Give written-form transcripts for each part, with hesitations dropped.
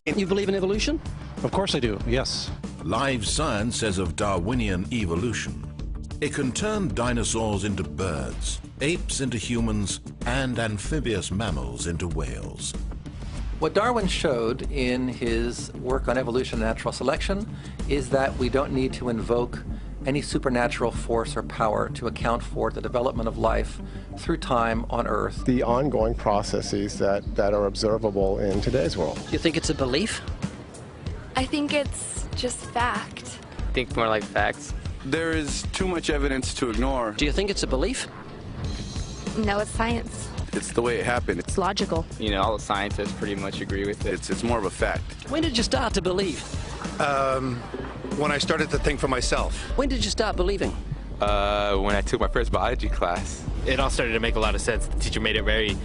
You believe in evolution? Of course I do, yes. Live science says of Darwinian evolution, it can turn dinosaurs into birds, apes into humans, and amphibious mammals into whales. What Darwin showed in his work on evolution and natural selection is that we don't need to invoke any supernatural force or power to account for the development of life through time on Earth. The ongoing processes that are observable in today's world. Do you think it's a belief? I think it's just fact. I think more like facts. There is too much evidence to ignore. Do you think it's a belief? No, it's science. It's the way it happened. It's logical. You know, all the scientists pretty much agree with it. It's more of a fact. When did you start to believe? When I started to think for myself. When did you start believing? When I took my first biology class. It all started to make a lot of sense. The teacher made it very,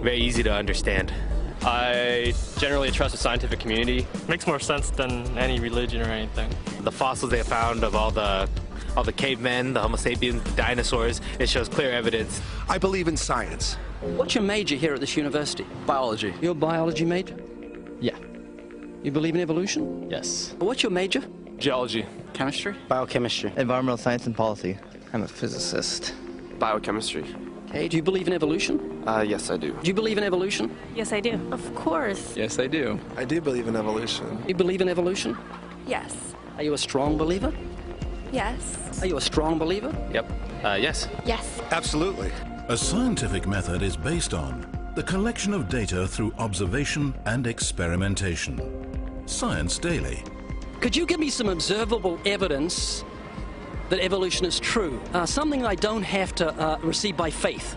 very easy to understand. I generally trust the scientific community. It makes more sense than any religion or anything. The fossils they found of all the cavemen, the Homo sapiens, the dinosaurs, it shows clear evidence. I believe in science. What's your major here at this university? Biology. Your biology major? Yeah. You believe in evolution? Yes. What's your major? Geology. Chemistry? Biochemistry. Environmental science and policy. I'm a physicist. Biochemistry. Okay, do you believe in evolution? Yes, I do. Do you believe in evolution? Yes, I do. Of course. Yes, I do. I do believe in evolution. You believe in evolution? Yes. Are you a strong believer? Yes. Are you a strong believer? Yep. Yes. Yes. Absolutely. A scientific method is based on the collection of data through observation and experimentation. Science Daily. Could you give me some observable evidence that evolution is true? Something I don't have to receive by faith.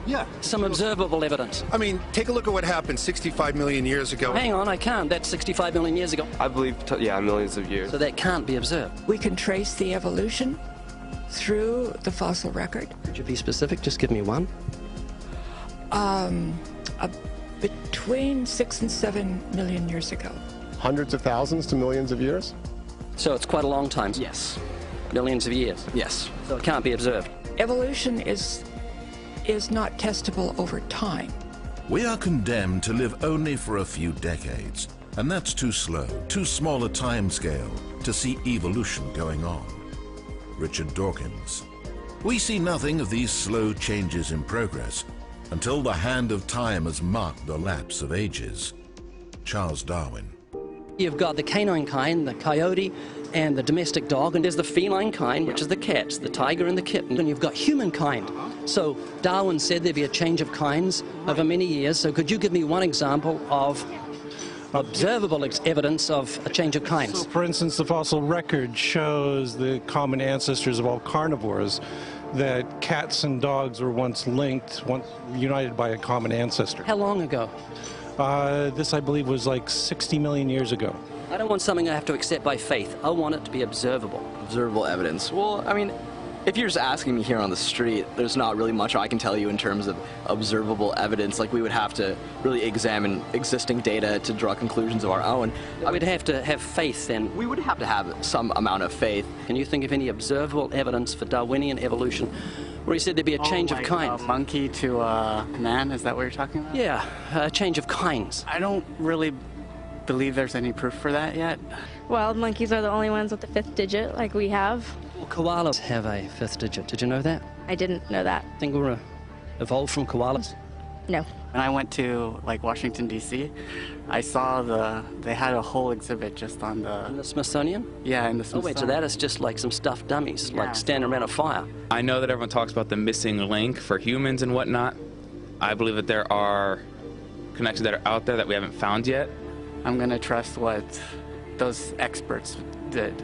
Yeah. Some observable evidence. I mean, take a look at what happened 65 million years ago. Hang on, I can't. That's 65 million years ago. I believe, millions of years. So that can't be observed. We can trace the evolution through the fossil record. Could you be specific? Just give me one. Between 6 and 7 million years ago. Hundreds of thousands to millions of years? So it's quite a long time. Yes. Millions of years. Yes. So it can't be observed. Evolution is not testable over time. We are condemned to live only for a few decades, and that's too slow, too small a time scale to see evolution going on. Richard Dawkins. We see nothing of these slow changes in progress until the hand of time has marked the lapse of ages. Charles Darwin. You've got the canine kind, the coyote, and the domestic dog, and there's the feline kind, which is the cats, the tiger and the kitten, and you've got humankind. So Darwin said there'd be a change of kinds over many years, so could you give me one example of observable evidence of a change of kinds? So, for instance, the fossil record shows the common ancestors of all carnivores, that cats and dogs were once linked, once united by a common ancestor. How long ago? This, I believe, was like 60 million years ago. I don't want something I have to accept by faith. I want it to be observable. Observable evidence. Well, I mean, if you're just asking me here on the street, there's not really much I can tell you in terms of observable evidence. Like, we would have to really examine existing data to draw conclusions of our own. I would have to have faith then. We would have to have some amount of faith. Can you think of any observable evidence for Darwinian evolution where he said there'd be a change of kinds? Monkey to man, is that what you're talking about? Yeah, a change of kinds. I don't really believe there's any proof for that yet. Well, monkeys are the only ones with the 5th digit, like we have. Well, koalas have a 5th digit. Did you know that? I didn't know that. Think we're evolved from koalas? No. When I went to, like, Washington, D.C., I saw they had a whole exhibit just on the... In the Smithsonian? Yeah, in the Oh, Smithsonian. wait, so that is just like some stuffed dummies, like standing around a fire. I know that everyone talks about the missing link for humans and whatnot. I believe that there are connections that are out there that we haven't found yet. I'm going to trust what those experts did.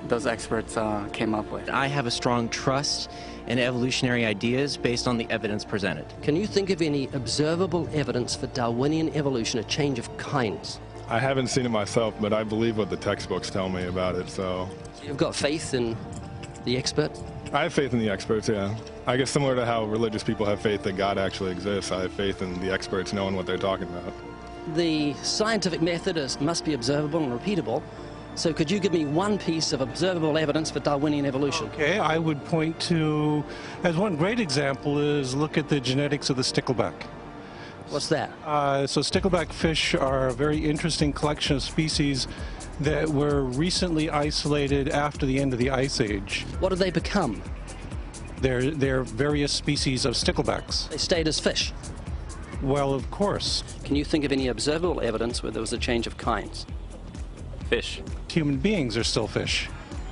Those experts came up with. I have a strong trust in evolutionary ideas based on the evidence presented. Can you think of any observable evidence for Darwinian evolution, a change of kinds? I haven't seen it myself, but I believe what the textbooks tell me about it, so... You've got faith in the expert? I have faith in the experts, yeah. I guess similar to how religious people have faith that God actually exists, I have faith in the experts knowing what they're talking about. The scientific method must be observable and repeatable. So could you give me one piece of observable evidence for Darwinian evolution? Okay, I would point to, as one great example is look at the genetics of the stickleback. What's that? So stickleback fish are a very interesting collection of species that were recently isolated after the end of the Ice Age. What did they become? They're various species of sticklebacks. They stayed as fish. Well, of course. Can you think of any observable evidence where there was a change of kinds? Fish. Human beings are still fish.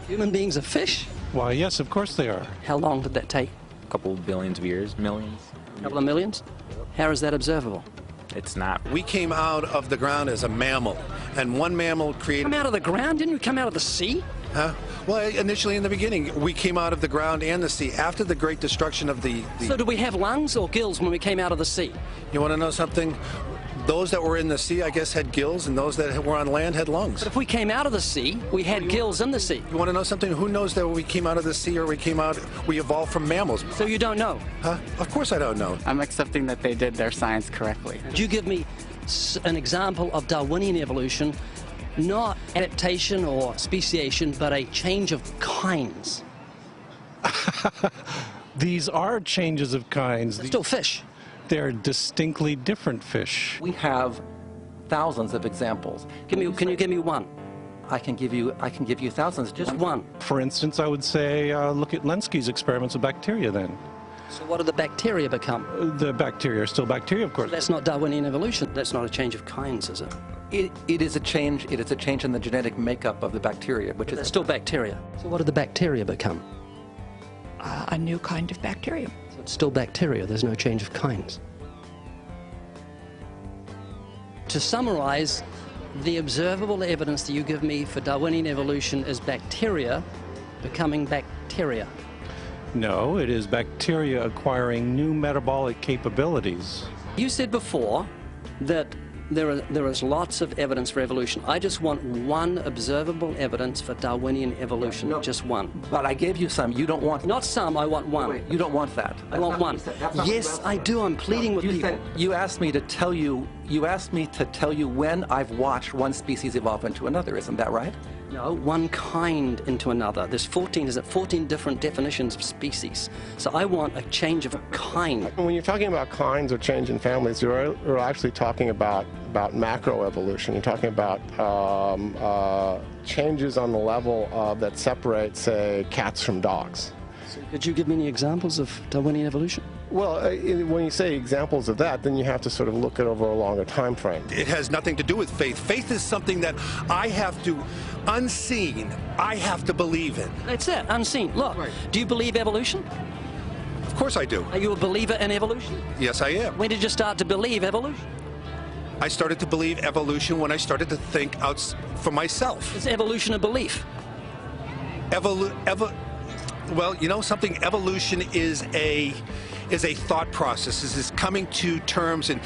Human beings are fish? Why, yes, of course they are. How long did that take? A couple billions of years, millions. A couple of millions? How is that observable? It's not. We came out of the ground as a mammal, and one mammal created... Come out of the ground? Didn't we come out of the sea? Huh? Well, initially in the beginning, we came out of the ground and the sea. After the great destruction of the... So did we have lungs or gills when we came out of the sea? You want to know something? Those that were in the sea, I guess, had gills, and those that were on land had lungs. But if we came out of the sea, we had gills in the sea. You want to know something? Who knows that we came out of the sea or we evolved from mammals? So you don't know? Huh? Of course I don't know. I'm accepting that they did their science correctly. Could you give me an example of Darwinian evolution, not adaptation or speciation, but a change of kinds? These are changes of kinds. They're still fish. They're distinctly different fish. We have thousands of examples. Can you give me one? I can give you thousands. Just one. For instance, I would say look at Lenski's experiments with bacteria then. So what do the bacteria become? The bacteria are still bacteria, of course. So that's not Darwinian evolution. That's not a change of kinds, is it? It is a change. It is a change in the genetic makeup of the bacteria, which is still bacteria. So what do the bacteria become? A new kind of bacterium. So it's still bacteria. There's no change of kinds. To summarize, the observable evidence that you give me for Darwinian evolution is bacteria becoming bacteria. No, it is bacteria acquiring new metabolic capabilities. You said before that there is lots of evidence for evolution. I just want one observable evidence for Darwinian evolution, just one. But I gave you some. You don't want... Not some, I want one. Wait, you don't want that. I want one. Yes, I do. I'm pleading with people. You asked me to tell you when I've watched one species evolve into another. Isn't that right? No, one kind into another. There's 14 different definitions of species. So I want a change of kind. When you're talking about kinds or change in families, you're actually talking about macroevolution. You're talking about changes on the level that separate, say, cats from dogs. So could you give me any examples of Darwinian evolution? Well, when you say examples of that, then you have to sort of look at over a longer time frame. It has nothing to do with faith. Faith is something that I have to, unseen, I have to believe in. That's it, unseen. Look, do you believe evolution? Of course I do. Are you a believer in evolution? Yes, I am. When did you start to believe evolution? I started to believe evolution when I started to think out for myself. Is evolution a belief? Well, you know something? Evolution is a thought process. Is coming to terms and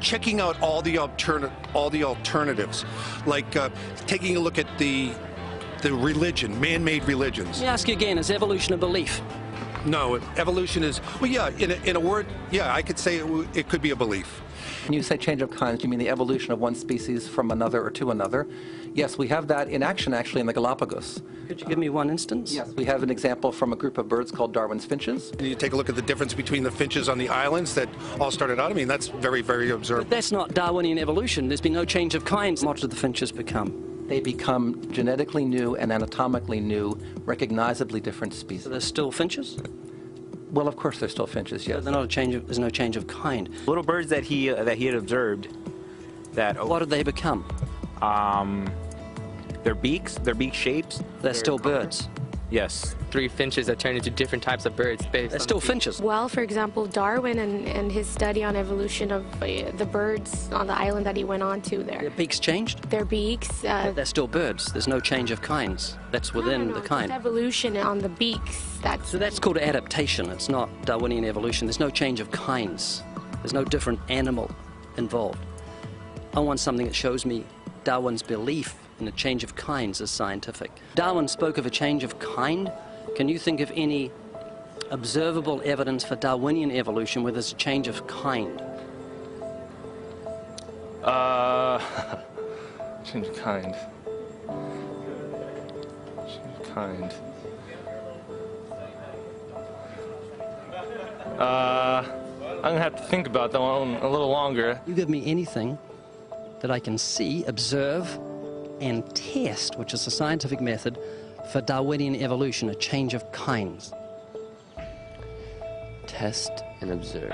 checking out all the alternatives, like taking a look at the religion, man-made religions. Let me ask you again: is evolution a belief? No, evolution is, well, yeah. In a word, yeah, I could say it could be a belief. When you say change of kinds, do you mean the evolution of one species from another or to another? Yes, we have that in action, actually, in the Galapagos. Could you give me one instance? Yes, we have an example from a group of birds called Darwin's finches. You take a look at the difference between the finches on the islands that all started out. I mean, that's very, very observable. But that's not Darwinian evolution. There's been no change of kinds. What do the finches become? They become genetically new and anatomically new, recognizably different species. So they're still finches? Well, of course, they're still finches, yes. They're not a change of, there's no change of kind. Little birds that he had observed. What did they become? Their beaks, their beak shapes. They're still birds. Yes. 3 finches that turn into different types of birds. They're still finches. Well, for example, Darwin and his study on evolution of the birds on the island that he went on to there. Their beaks changed? Their beaks. They're still birds. There's no change of kinds. That's within the kind. It's evolution on the beaks. So that's called adaptation. It's not Darwinian evolution. There's no change of kinds. There's no different animal involved. I want something that shows me Darwin's belief in a change of kinds is scientific. Darwin spoke of a change of kind. Can you think of any observable evidence for Darwinian evolution where there's a change of kind? Change of kind. Change of kind. gonna have to think about that one a little longer. You give me anything that I can see, observe, and test, which is a scientific method for Darwinian evolution, a change of kinds. Test and observe.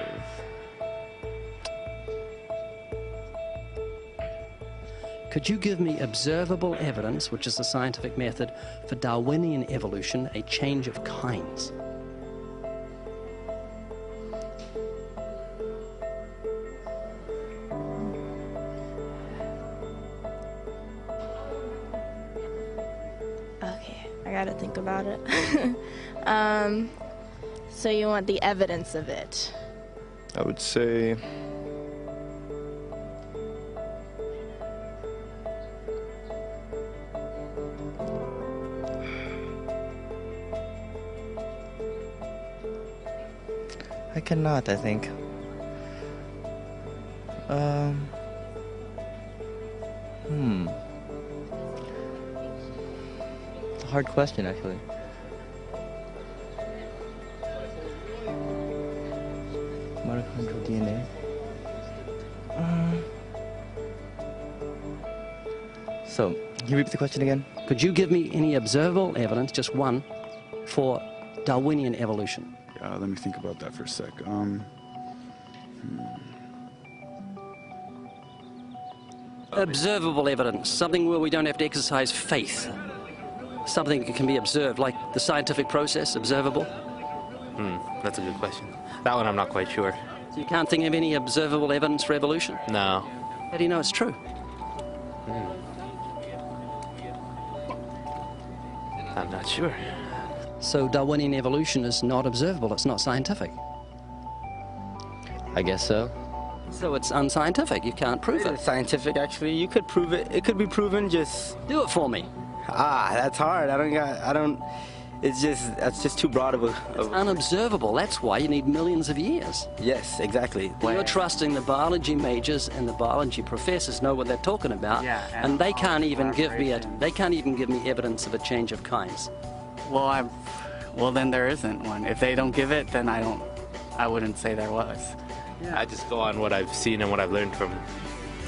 Could you give me observable evidence, which is the scientific method for Darwinian evolution, a change of kinds? Okay, I gotta think about it. So you want the evidence of it? I would say I cannot, I think. It's a hard question, actually. Mitochondrial DNA. So, can you repeat the question again? Could you give me any observable evidence, just one, for Darwinian evolution? Let me think about that for a sec. Observable evidence, something where we don't have to exercise faith. Something that can be observed, like the scientific process, observable. That's a good question. That one I'm not quite sure. So you can't think of any observable evidence for evolution? No. How do you know it's true? I'm not sure. So Darwinian evolution is not observable, it's not scientific. I guess so. So it's unscientific, you can't prove it. It's scientific, actually. You could prove it. It could be proven, just... Do it for me. That's hard. That's just too broad of a... It's unobservable, that's why you need millions of years. Yes, exactly. You're trusting the biology majors and the biology professors know what they're talking about, and they can't even give me evidence of a change of kinds. Well, then there isn't one. If they don't give it, then I wouldn't say there was. Yeah. I just go on what I've seen and what I've learned from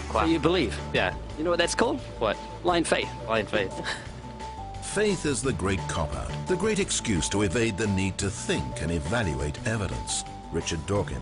class. So you believe? Yeah. You know what that's called? What? Blind faith. Blind faith. Faith is the great cop-out, the great excuse to evade the need to think and evaluate evidence. Richard Dawkins.